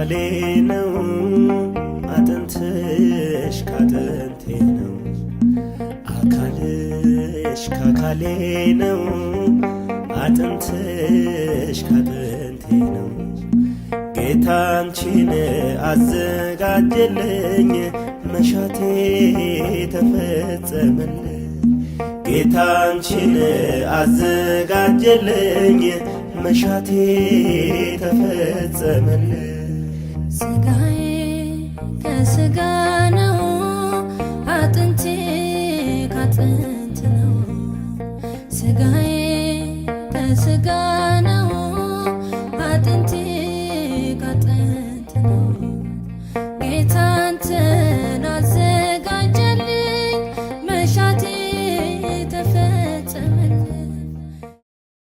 አካሌ ነው አጥንትሽ ካጥንቴ ነው አካልሽ ካካሌ ነው አጥንትሽ ካጥንቴ ነው ጌታ አንቺን አዘጋጀልኝ መሻቴ ተፈጸመልኝ ጌታ አንቺን አዘጋጀልኝ መሻቴ ተፈጸመልኝ ስጋዬ ከስጋ ነው አጥንቴ ካጥንት ነው ስጋዬ ከስጋ